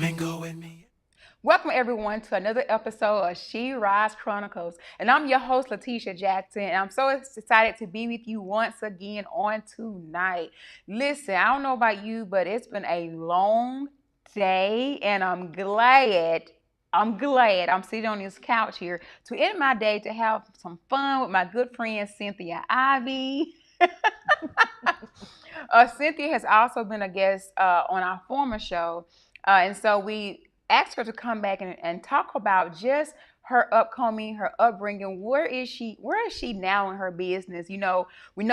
and go with me. Welcome everyone to another episode of She Rise Chronicles. And I'm your host, Letisha Jackson. And I'm so excited to be with you once again on tonight. Listen, I don't know about you, but it's been a long day, and I'm sitting on this couch here to end my day to have some fun with my good friend Cynthia Ivy. Cynthia has also been a guest on our former show. And so we asked her to come back and talk about just her upbringing. Where is she now in her business? We know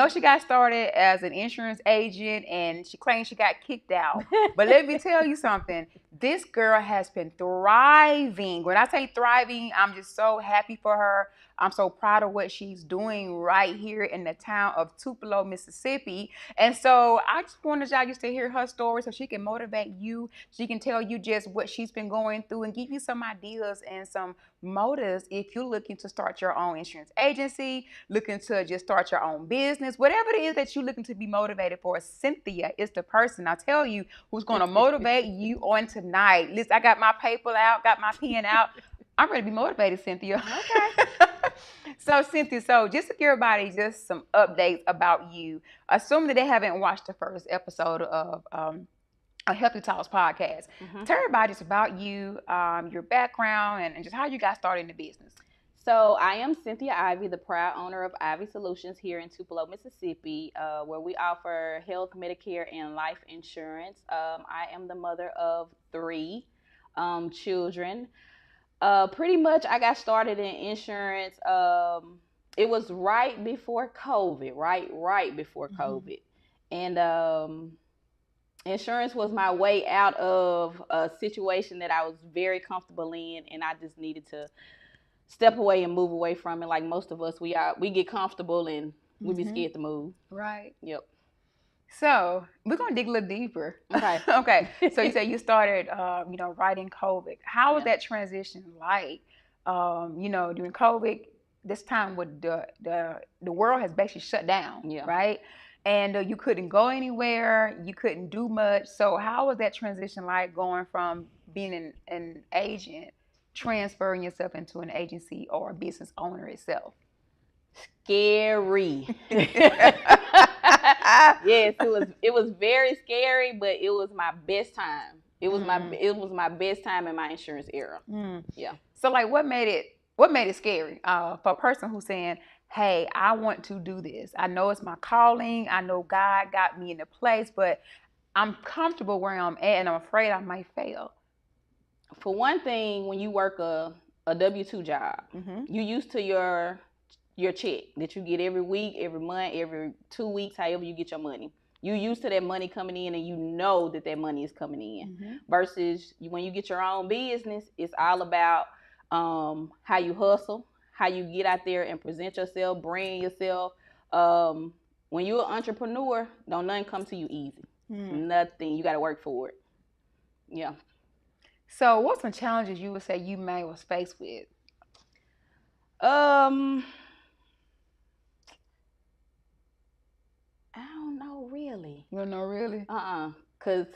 she got started as an insurance agent and she claims she got kicked out. But let me tell you something. This girl has been thriving. When I say thriving, I'm just so happy for her. I'm so proud of what she's doing right here in the town of Tupelo, Mississippi. And so I just wanted y'all just to hear her story so she can motivate you. She can tell you just what she's been going through and give you some ideas and some motives if you're looking to start your own insurance agency, looking to just start your own business, whatever it is that you're looking to be motivated for. Cynthia is the person, I tell you, who's going to motivate you on tonight. Listen, I got my paper out, got my pen out. I'm ready to be motivated, Cynthia. Okay. So, Cynthia, just to give everybody just some updates about you, assuming that they haven't watched the first episode of a Healthy Talks podcast, tell everybody just about you, your background, and just how you got started in the business. So I am Cynthia Ivy, the proud owner of Ivy Solutions here in Tupelo, Mississippi, where we offer health, Medicare, and life insurance. I am the mother of 3 children. Pretty much I got started in insurance. It was right before COVID, right before COVID. And insurance was my way out of a situation that I was very comfortable in, and I just needed to step away and move away from it. Like most of us, we get comfortable and we be scared to move. Right. Yep. So we're gonna dig a little deeper. Okay. Okay. So you said you started, right in COVID. How was that transition like? During COVID, this time with the world has basically shut down. Yeah. Right. And you couldn't go anywhere. You couldn't do much. So how was that transition like, going from being an agent, transferring yourself into an agency or a business owner itself? Scary. Yes, it was very scary, but it was my best time. It was my best time in my insurance era. Yeah. So like, what made it scary for a person who's saying, hey, I want to do this. I know it's my calling. I know God got me in a place, but I'm comfortable where I'm at and I'm afraid I might fail. For one thing, when you work a W-2 job, you used to your check that you get every week, every month, every 2 weeks, however you get your money. You used to that money coming in, and you know that money is coming in. Versus when you get your own business, it's all about how you hustle, how you get out there and present yourself, brand yourself. When you're an entrepreneur, don't nothing come to you easy. Nothing. You got to work for it. Yeah. So what's some challenges you would say you may was faced with? I don't know really. You don't know really? Cause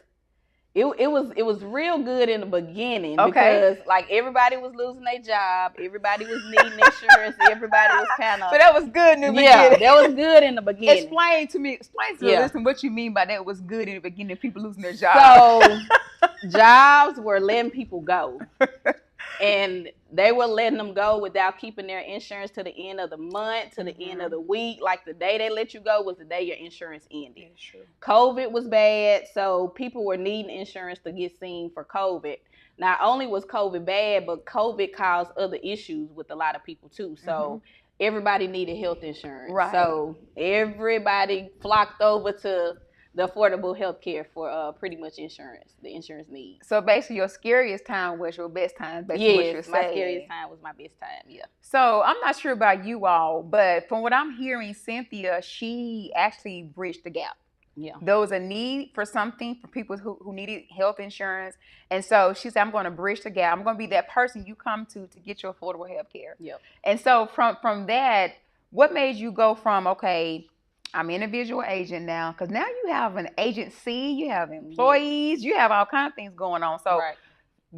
it was real good in the beginning. Okay. Because like everybody was losing their job, everybody was needing insurance, everybody was kind of. So that was good in the beginning. Yeah, that was good in the beginning. Explain to the listener what you mean by that was good in the beginning. People losing their jobs. So jobs were letting people go. And they were letting them go without keeping their insurance to the end of the month, to the end of the week. Like the day they let you go was the day your insurance ended. Yeah, true. COVID was bad, so people were needing insurance to get seen for COVID. Not only was COVID bad, but COVID caused other issues with a lot of people too. So everybody needed health insurance. Right. So everybody flocked over to the affordable health care for pretty much the insurance needs. So basically your scariest time was your best time, basically what you're Yes, saying. my scariest time was my best time, yeah. So I'm not sure about you all, but from what I'm hearing, Cynthia, she actually bridged the gap. Yeah. There was a need for something for people who needed health insurance. And so she said, I'm going to bridge the gap. I'm going to be that person you come to get your affordable health care. Yep. And so from that, what made you go from, okay, I'm an individual agent now, because now you have an agency, you have employees, you have all kinds of things going on. So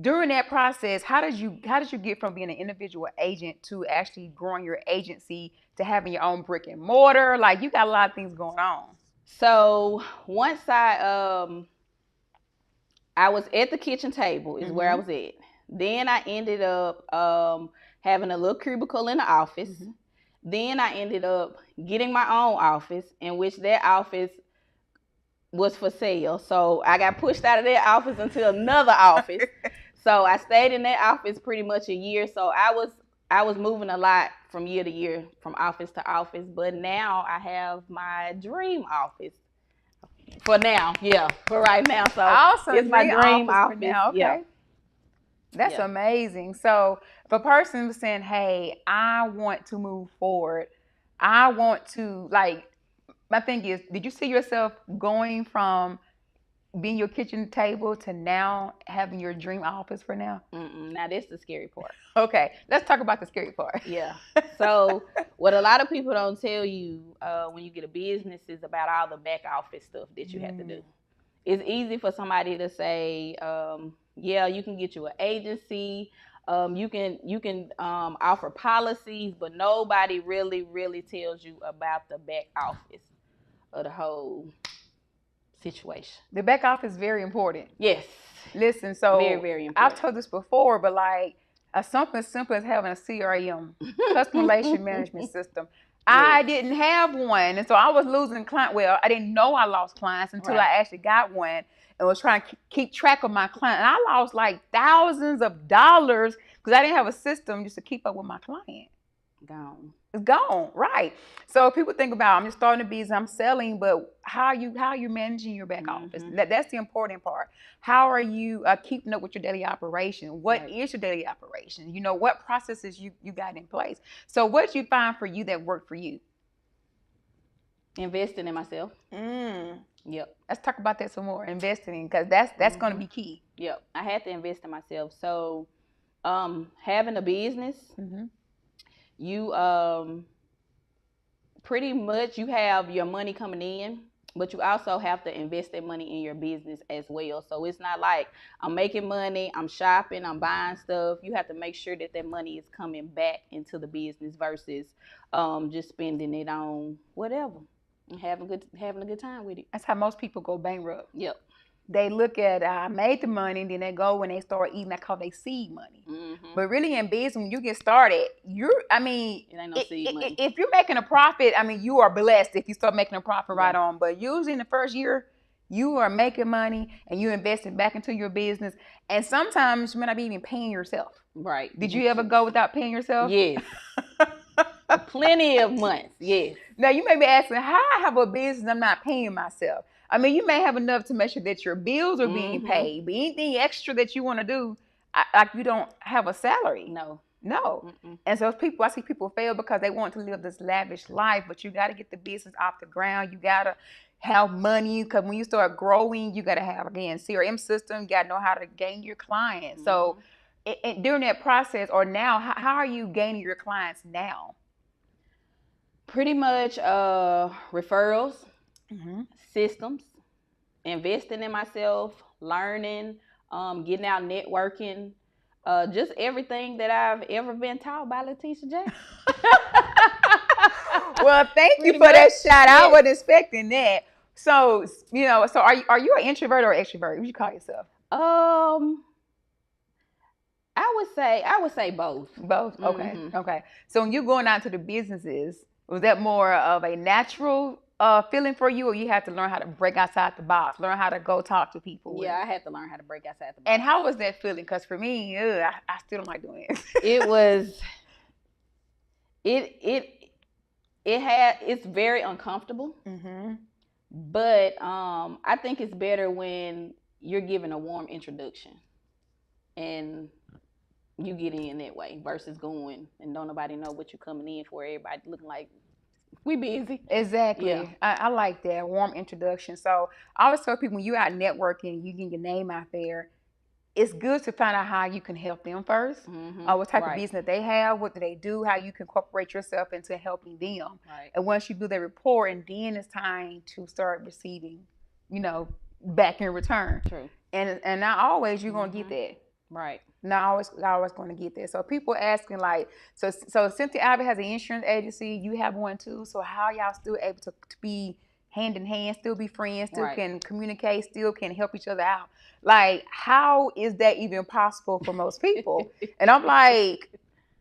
during that process, how did you get from being an individual agent to actually growing your agency to having your own brick and mortar? Like you got a lot of things going on. So once I was at the kitchen table is where I was at. Then I ended up having a little cubicle in the office. Then I ended up getting my own office, in which that office was for sale. So I got pushed out of that office into another office. So I stayed in that office pretty much a year. So I was moving a lot from year to year, from office to office. But now I have my dream office. For now, yeah, for right now. So Awesome. it's my dream For office. now. Okay. Yeah. That's amazing. So if a person was saying, hey, I want to move forward, I want to, like, my thing is, did you see yourself going from being your kitchen table to now having your dream office for now? Now this is the scary part. Okay, let's talk about the scary part. Yeah. So what a lot of people don't tell you when you get a business is about all the back office stuff that you have to do. It's easy for somebody to say, yeah, you can get you an agency, you can offer policies, but nobody really tells you about the back office of the whole situation. The back office is very important. Yes. Listen, so very important. I've told this before, but like something as simple as having a CRM, customer relation management system. I didn't have one, and so I was losing clients. Well, I didn't know I lost clients until I actually got one and was trying to keep track of my client. And I lost like thousands of dollars because I didn't have a system just to keep up with my client. Gone. It's gone, right? So people think about, I'm just starting a business, I'm selling, but how are you managing your back office? That's the important part. How are you keeping up with your daily operation? What is your daily operation? You know, what processes you got in place? So what did you find for you that worked for you? Investing in myself. Yep. Let's talk about that some more. Investing, because that's going to be key. Yep. I had to invest in myself. So having a business, you pretty much you have your money coming in, but you also have to invest that money in your business as well. So it's not like I'm making money, I'm shopping, I'm buying stuff. You have to make sure that that money is coming back into the business versus just spending it on whatever and having a good time with it. That's how most people go bankrupt. Yep. They look at I made the money, and then they go and they start eating. That called they seed money. But really in business, when you get started, it ain't no seed money. If you're making a profit, you are blessed if you start making a profit right on. But usually in the first year, you are making money and you investing back into your business. And sometimes you may not be even paying yourself. Right. Did you ever go without paying yourself? Yes. Plenty of months. Yes. Now you may be asking, how I have a business and I'm not paying myself? You may have enough to make sure that your bills are being paid, but anything extra that you want to do, like you don't have a salary. No. And so I see people fail because they want to live this lavish life, but you got to get the business off the ground. You got to have money, because when you start growing, you got to have, again, CRM system. You got to know how to gain your clients. So during that process, or now, how are you gaining your clients now? Pretty much referrals. Systems, investing in myself, learning, getting out networking, just everything that I've ever been taught by Letisha Jackson. Well, thank you for that shout out. I wasn't expecting that. So, are you an introvert or extrovert? What do you call yourself? I would say both. Both? Okay. Okay. So when you're going out to the businesses, was that more of a natural feeling for you, or you had to learn how to break outside the box, learn how to go talk to people? Yeah, I had to learn how to break outside the box. And how was that feeling? Because for me, I still don't like doing it. It's very uncomfortable. But I think it's better when you're given a warm introduction and you get in that way versus going and don't nobody know what you're coming in for. Everybody looking like we busy. Exactly. Yeah. I like that warm introduction. So I always tell people, when you're out networking, you get your name out there, it's good to find out how you can help them first. What type of business they have, what do they do, how you can incorporate yourself into helping them. And once you do that rapport, and then it's time to start receiving, back in return. True. And not always you're going to get that. Right. Not always going to get there. So people asking like, so Cynthia Ivy has an insurance agency. You have one too. So how y'all still able to be hand in hand, still be friends, still Right. can communicate, still can help each other out? Like, how is that even possible for most people? And I'm like,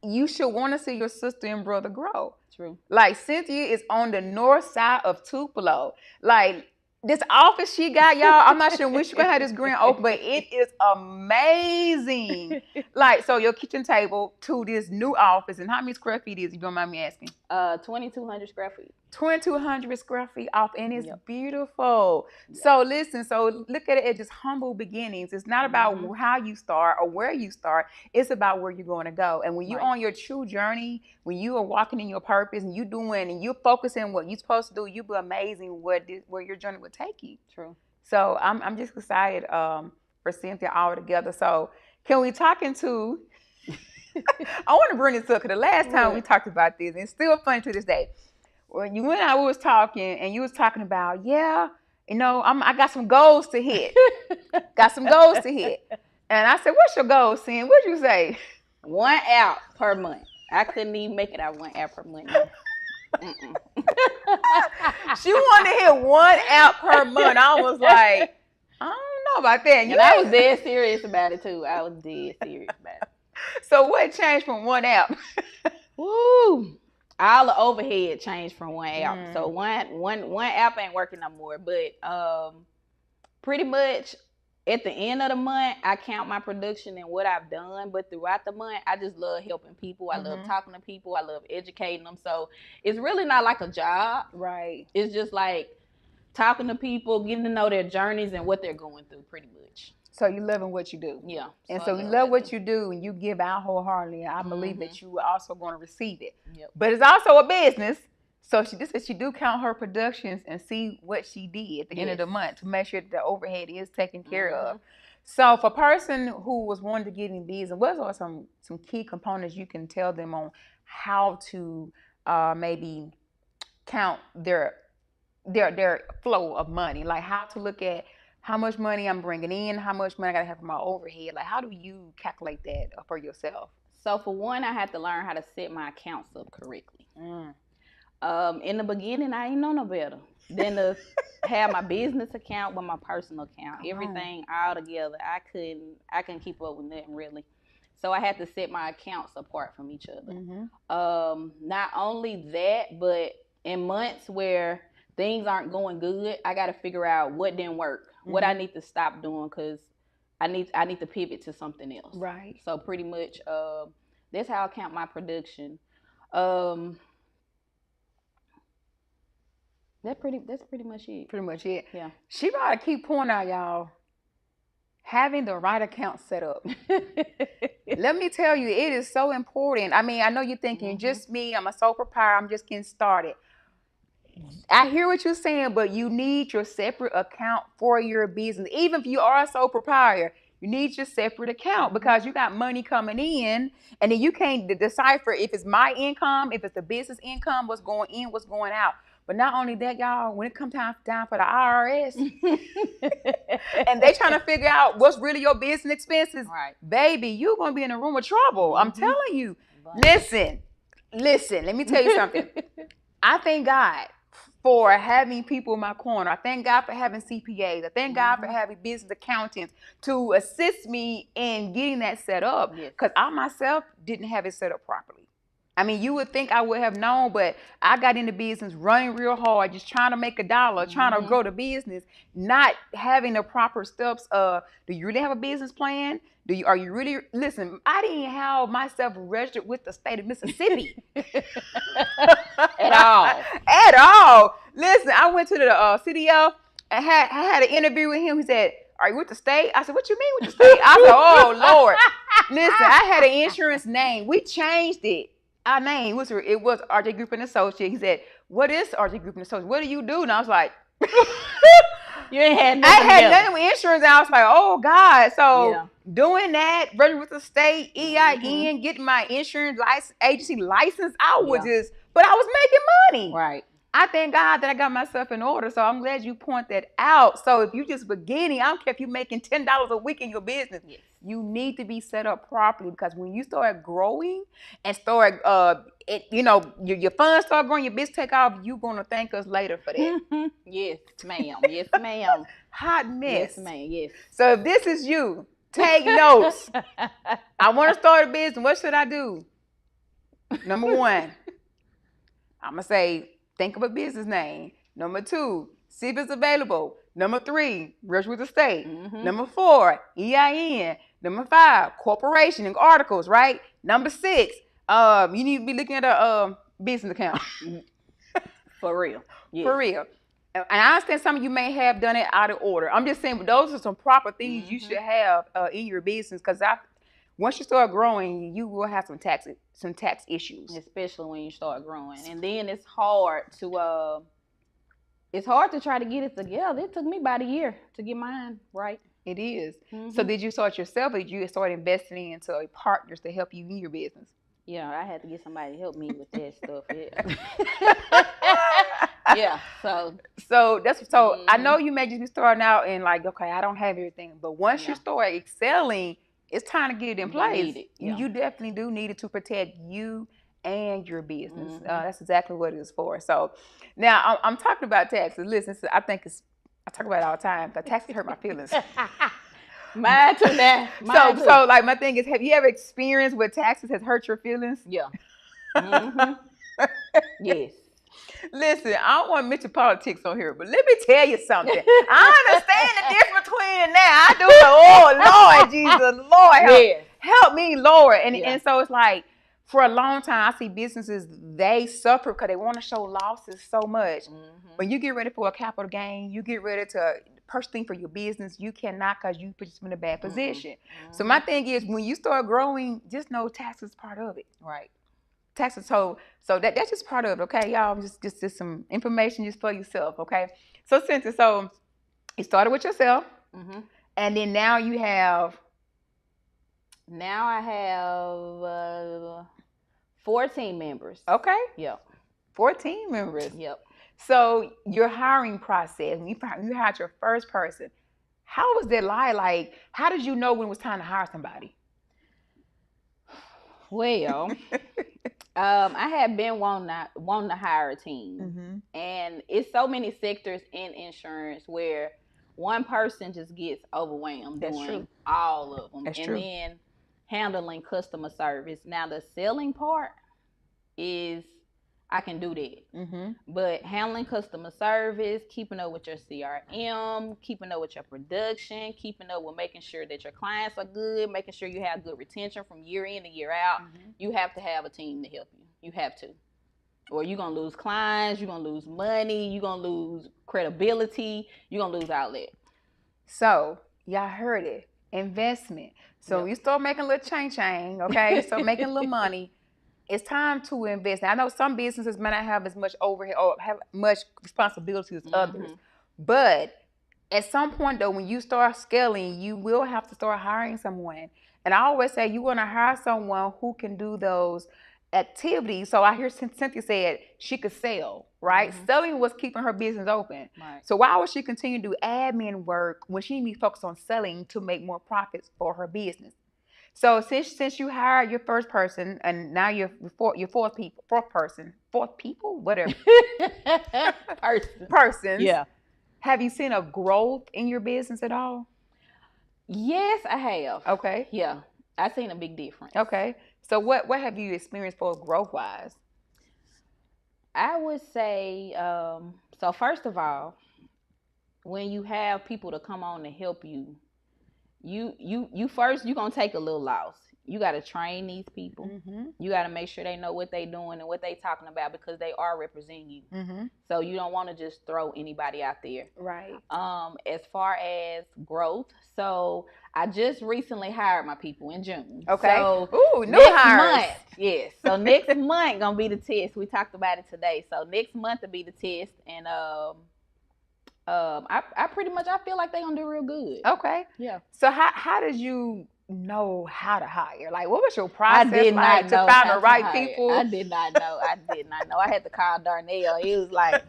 you should want to see your sister and brother grow. True. Like Cynthia is on the north side of Tupelo. Like this office she got, y'all, I'm not sure when she's gonna have this grand open, but it is amazing. Like, so your kitchen table to this new office, and how many square feet is, if you don't mind me asking? 2,200 square feet. 2,200 square feet off, and it's Yep. beautiful. Yep. So listen, so look at it as just humble beginnings. It's not about how you start or where you start. It's about where you're going to go. And when you're on your true journey, when you are walking in your purpose and you doing and you're focusing what you're supposed to do, you'll be amazing where your journey will take you. True. So I'm just excited for Cynthia all together. So can we talk into? I want to bring this up because the last time we talked about this, and it's still funny to this day. When you and I was talking, and you was talking about, I got some goals to hit. Got some goals to hit. And I said, what's your goal, Cyn? What'd you say? 1 app per month. I couldn't even make it out 1 app per month. She wanted to hit 1 app per month. I was like, I don't know about that. And I was dead serious about it, too. I was dead serious about it. So what changed from 1 app? Woo! All the overhead changed from 1 app. So one app ain't working no more. But pretty much at the end of the month, I count my production and what I've done. But throughout the month, I just love helping people. I love talking to people. I love educating them. So it's really not like a job. Right. It's just like talking to people, getting to know their journeys and what they're going through pretty much. So you loving what you do. Yeah. And so you love what you do and you give out wholeheartedly. I believe that you are also going to receive it. Yep. But it's also a business. So she do count her productions and see what she did at the end of the month to make sure that the overhead is taken care of. So for a person who was wanting to get in business, what are some key components you can tell them on how to maybe count their flow of money? Like how to look at how much money I'm bringing in, how much money I gotta have for my overhead. Like, how do you calculate that for yourself? So for one, I had to learn how to set my accounts up correctly. In the beginning, I ain't know no better than to have my business account with my personal account. Everything all together. I couldn't keep up with nothing really. So I had to set my accounts apart from each other. Not only that, but in months where things aren't going good, I got to figure out what didn't work, what I need to stop doing, because I need to pivot to something else. Right. So pretty much, that's how I count my production. That's pretty much it. Pretty much it. Yeah. She about to keep pointing out, y'all, having the right account set up. Let me tell you, it is so important. I mean, I know you're thinking, just me, I'm a sole proprietor, I'm just getting started. I hear what you're saying, but you need your separate account for your business. Even if you are a sole proprietor, you need your separate account because you got money coming in, and then you can't decipher if it's my income, if it's the business income, what's going in, what's going out. But not only that, y'all, when it comes down for the IRS, and they trying to figure out what's really your business expenses, baby, you're going to be in a room of trouble. I'm telling you. Listen, let me tell you something. I thank God for having people in my corner. I thank God for having CPAs. I thank God for having business accountants to assist me in getting that set up, because I myself didn't have it set up properly. I mean, you would think I would have known, but I got into business running real hard, just trying to make a dollar, trying to grow the business, not having the proper steps of, do you really have a business plan? Are you really, listen, I didn't have myself registered with the state of Mississippi. At all. Listen, I went to the CDL and I had an interview with him. He said, are you with the state? I said, what you mean with the state? I said, oh, Lord. Listen, I had an insurance name. We changed it. Our name was RJ Group and Associate. He said, what is RJ Group and Associate? What do you do? And I was like, you ain't had nothing. I had nothing with insurance. And I was like, oh God. So doing that, running with the state, EIN, getting my insurance agency license, I was but I was making money. Right. I thank God that I got myself in order. So I'm glad you point that out. So if you're just beginning, I don't care if you're making $10 a week in your business. Yes. You need to be set up properly, because when you start growing and start, your funds start growing, your business take off, you're going to thank us later for that. Yes, ma'am. Yes, ma'am. Hot mess. Yes, ma'am. Yes. So if this is you, take notes. I want to start a business. What should I do? Number one, I'm going to say, think of a business name. Number two, see if it's available. Number three, register with the state. Number four, EIN. Number five, corporation and articles, right? Number six, you need to be looking at a business account. For real. Yes. For real. And I understand some of you may have done it out of order. I'm just saying, but those are some proper things you should have in your business, because once you start growing, you will have some tax issues, especially when you start growing. And then it's hard to try to get it together. It took me about a year to get mine right. It is. So did you start yourself, or did you start investing into partners to help you in your business? Yeah, I had to get somebody to help me with that stuff. Yeah. Yeah. I know you may just be starting out and like, okay, I don't have everything, but once you start excelling, it's time to get it in place. You definitely do need it to protect you and your business. That's exactly what it is for. So now I'm talking about taxes. Listen, I talk about it all the time. The taxes hurt my feelings. Mine too. So like my thing is, have you ever experienced what taxes has hurt your feelings? Yeah. Yes. Listen, I don't want to mention politics on here, but let me tell you something. I understand the difference between now. I do the, Lord Jesus, Lord, help me, Lord. And so it's like, for a long time, I see businesses, they suffer because they want to show losses so much. When you get ready for a capital gain, you get ready to purchase things for your business, you cannot, because you put yourself in a bad position. So my thing is, when you start growing, just know taxes is part of it. Right. Taxes, so that's just part of it, okay, y'all? Just some information just for yourself, okay? So Cynthia, so you started with yourself, and then now you have. Now I have 14 members. Okay. Yep. 14 members. Yep. So your hiring process, when you hired your first person, how was that like? How did you know when it was time to hire somebody? Well, I had been wanting to hire a team, and it's so many sectors in insurance where one person just gets overwhelmed doing all of them. Then handling customer service. Now the selling part is, I can do that. But handling customer service, keeping up with your CRM, keeping up with your production, keeping up with making sure that your clients are good, making sure you have good retention from year in to year out, you have to have a team to help you. You have to. Or you're going to lose clients, you're going to lose money, you're going to lose credibility, you're going to lose all that. So, y'all heard it. Investment. So you start making a little chain, okay? So making a little money. It's time to invest. Now, I know some businesses may not have as much overhead or have much responsibility as others. But at some point, though, when you start scaling, you will have to start hiring someone. And I always say you want to hire someone who can do those activities. So I hear Cynthia said she could sell, right? Selling was keeping her business open. Right. So why would she continue to do admin work when she needs to focus on selling to make more profits for her business? So since you hired your first person, and now your fourth people, whatever, persons. Yeah. Have you seen a growth in your business at all? Yes, I have. Okay. Yeah, I've seen a big difference. Okay. So what have you experienced for growth wise? I would say, so first of all, when you have people to come on to help you, you first, you're going to take a little loss. You got to train these people. You got to make sure they know what they doing and what they talking about, because they are representing you. So you don't want to just throw anybody out there. Right. As far as growth, so I just recently hired my people in June. Okay. So ooh, new hires. Yes. So next month gonna be the test. We talked about it today. So next month will be the test, and I pretty much, I feel like they're gonna do real good. Okay. Yeah. So how did you know how to hire? Like, what was your I process did like not to know find how the to right hire. people? I did not know. I did not know. I had to call Darnell. He was like,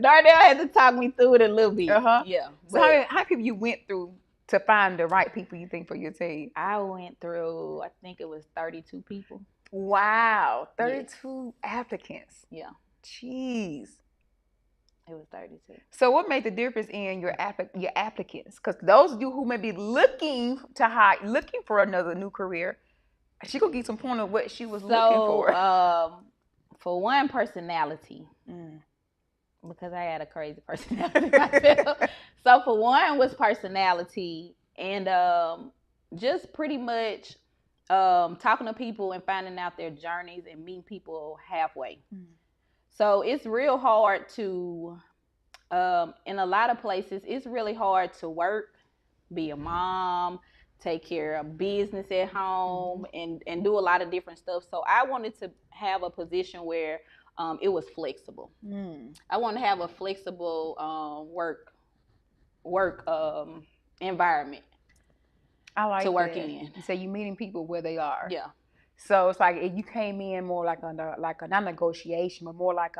Darnell had to talk me through it a little bit. Yeah. So how many people you went through to find the right people you think for your team? I went through, I think it was 32 people. Wow, 32 applicants. Yeah. Jeez. It was 32. So what made the difference in your applicants? Because those of you who may be looking to hire, looking for another new career, she could get some point of what she was looking for. For one, personality. Because I had a crazy personality myself. So for one was personality, and just pretty much talking to people and finding out their journeys and meeting people halfway. So it's real hard to, in a lot of places, it's really hard to work, be a mom, take care of business at home, and do a lot of different stuff. So I wanted to have a position where it was flexible. I want to have a flexible work environment. I like to work that. in. So you meeting people where they are. Yeah. So it's like if you came in more like a not negotiation, but more like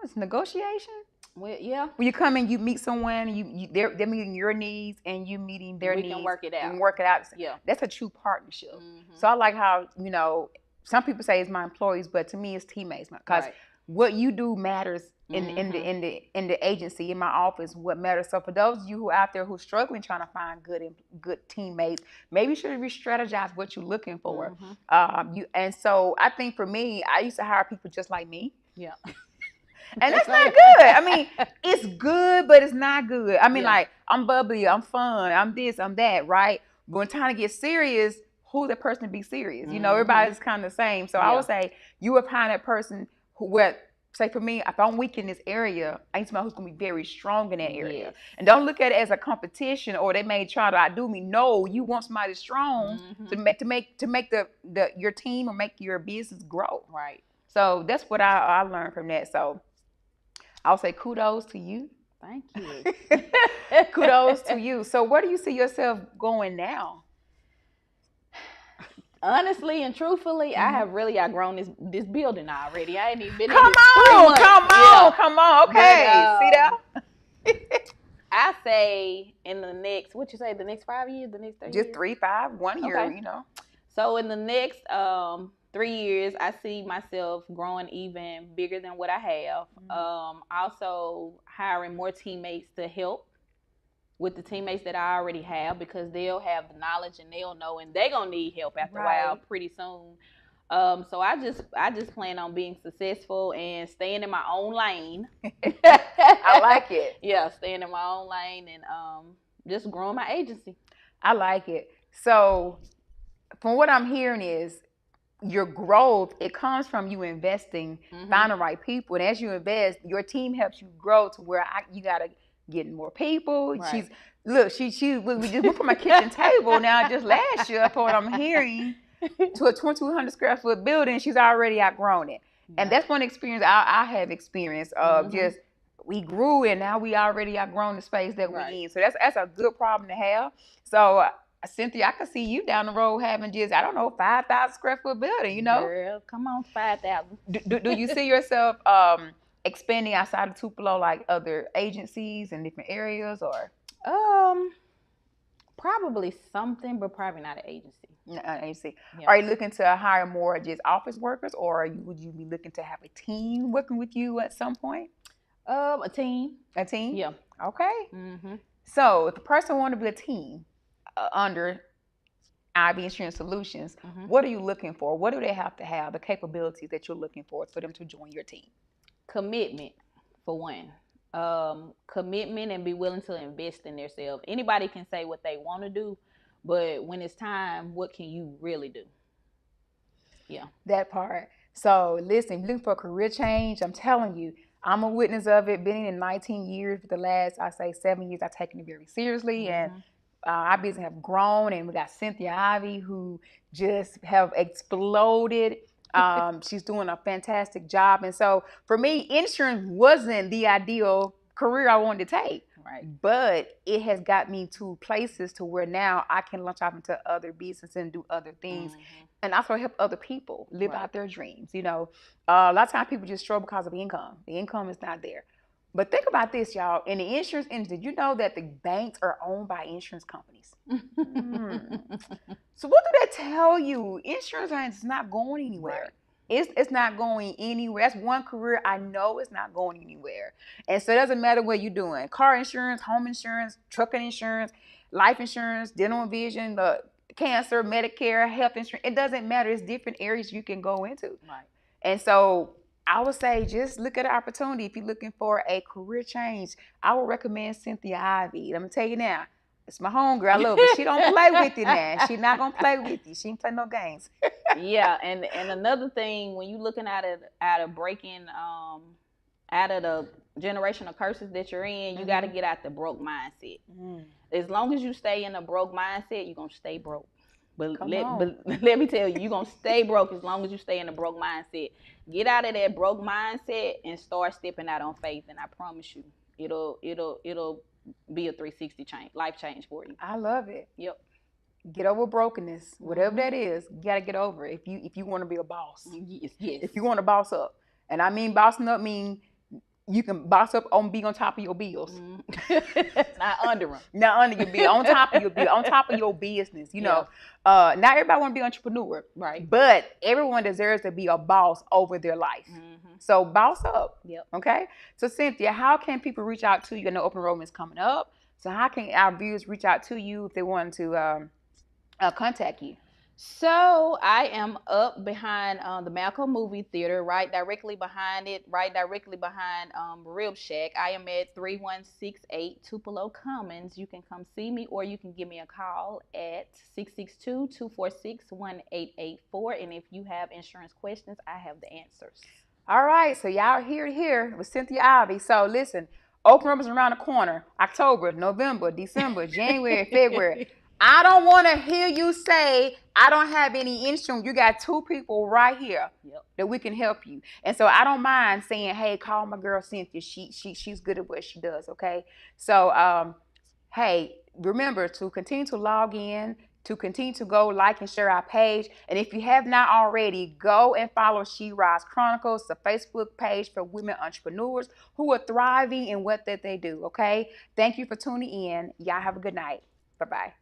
it's negotiation. Well, yeah. When you come in, you meet someone, they're meeting your needs and you meeting their needs. We can work it out. And work it out. Yeah. That's a true partnership. So I like how, some people say it's my employees, but to me it's teammates, because what you do matters in the agency, in my office, what matters. So for those of you who are out there who are struggling trying to find good teammates, maybe you should re-strategize what you're looking for. And so I think for me, I used to hire people just like me. Yeah. And that's not good. I mean, it's good, but it's not good. I mean, like, I'm bubbly, I'm fun, I'm this, I'm that, right? But when time to get serious, who's that person to be serious? Everybody's kind of the same. So I would say you would find that person say for me, if I'm weak in this area, I need somebody who's going to be very strong in that area. And don't look at it as a competition or they may try to outdo me. No, you want somebody strong to make your team or make your business grow. Right. So that's what I learned from that. So I'll say kudos to you. Thank you. Kudos to you. So where do you see yourself going now? Honestly and truthfully, I have really outgrown this building already. I ain't even been in Come on. Okay. See that? I say in the next, the next 5 years, the next 3 years? Just 3, 5, 1 year, So in the next 3 years, I see myself growing even bigger than what I have. Also hiring more teammates to help with the teammates that I already have, because they'll have the knowledge and they'll know, and they're gonna need help after a while pretty soon. So I just plan on being successful and staying in my own lane. I like it. Yeah, staying in my own lane and just growing my agency. I like it. So from what I'm hearing is your growth, it comes from you investing, finding the right people. And as you invest, your team helps you grow to where you got to get more people. Right. We just went from a kitchen table now just last year, for what I'm hearing, to a 2,200 square foot building. She's already outgrown it. And that's one experience I have experienced of just, we grew and now we already outgrown the space that we're in. So that's a good problem to have. So Cynthia, I can see you down the road having just, 5,000 square foot building, Girl, come on, 5,000. Do you see yourself expanding outside of Tupelo, like other agencies in different areas, or? Probably something, but probably not an agency. Not an agency. Yeah. Are you looking to hire more just office workers, or would you be looking to have a team working with you at some point? A team. A team? Yeah. Okay. So if a person wants to be a team under Ivy Insurance Solutions, what are you looking for? What do they have to have, the capabilities that you're looking for them to join your team? Commitment, for one. Commitment, and be willing to invest in themselves. Anybody can say what they want to do, but when it's time, what can you really do? Yeah. That part. So listen, if you're looking for a career change, I'm telling you, I'm a witness of it. Been in 19 years. For the last, 7 years, I've taken it very seriously. And our business have grown. And we got Cynthia Ivy, who just have exploded. She's doing a fantastic job. And so for me, insurance wasn't the ideal career I wanted to take. Right. But it has got me to places to where now I can launch off into other businesses and do other things, and also help other people live out their dreams. You know, a lot of times people just struggle because of income. The income is not there. But think about this, y'all. In the insurance industry, you know that the banks are owned by insurance companies. So what do that tell you? Insurance is not going anywhere. Right. It's not going anywhere. That's one career I know is not going anywhere. And so it doesn't matter what you're doing. Car insurance, home insurance, trucking insurance, life insurance, dental and vision, the cancer, Medicare, health insurance. It doesn't matter. It's different areas you can go into. Right. And so I would say just look at an opportunity. If you're looking for a career change, I would recommend Cynthia Ivy. Let me tell you now. It's my homegirl. I love her. She don't play with you now. She not gonna play with you. She ain't play no games. Yeah, and another thing, when you looking at a breaking out of the generational curses that you're in, you got to get out the broke mindset. As long as you stay in a broke mindset, you're gonna stay broke. But let me tell you, you're gonna stay broke as long as you stay in a broke mindset. Get out of that broke mindset and start stepping out on faith, and I promise you, it'll be a 360 change, life change for you. I love it. Yep. Get over brokenness, whatever that is. You gotta get over it if you want to be a boss. Yes. If you want to boss up, and I mean bossing up mean you can boss up on being on top of your bills. Not under them. Not under your bill, on top of your bill, on top of your business. You know, not everybody want to be an entrepreneur, right? But everyone deserves to be a boss over their life. So boss up. Yep. Okay. So Cynthia, how can people reach out to you? I know open enrollment is coming up. So how can our viewers reach out to you if they want to contact you? So I am up behind the Malcolm Movie Theater, right directly behind Rib Shack. I am at 3168 Tupelo Commons. You can come see me, or you can give me a call at 662-246-1884. And if you have insurance questions, I have the answers. All right, so y'all here with Cynthia Ivy. So listen, open enrollment is around the corner. October, November, December, January, February. I don't want to hear you say, I don't have any insurance. You got two people right here that we can help you. And so I don't mind saying, hey, call my girl Cynthia. She's good at what she does, okay? So, hey, remember to continue to log in, to continue to go like and share our page. And if you have not already, go and follow She Rise Chronicles, the Facebook page for women entrepreneurs who are thriving in what that they do, okay? Thank you for tuning in. Y'all have a good night. Bye-bye.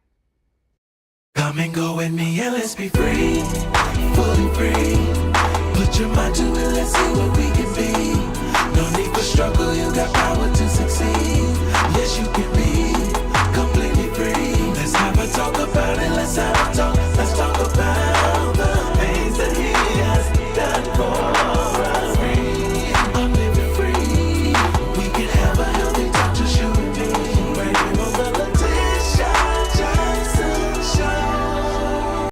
Come and go with me and let's be free, fully free. Put your mind to it, let's see what we can be. No need for struggle, you got power to succeed. Yes, you can be completely free. Let's have a talk about it, let's have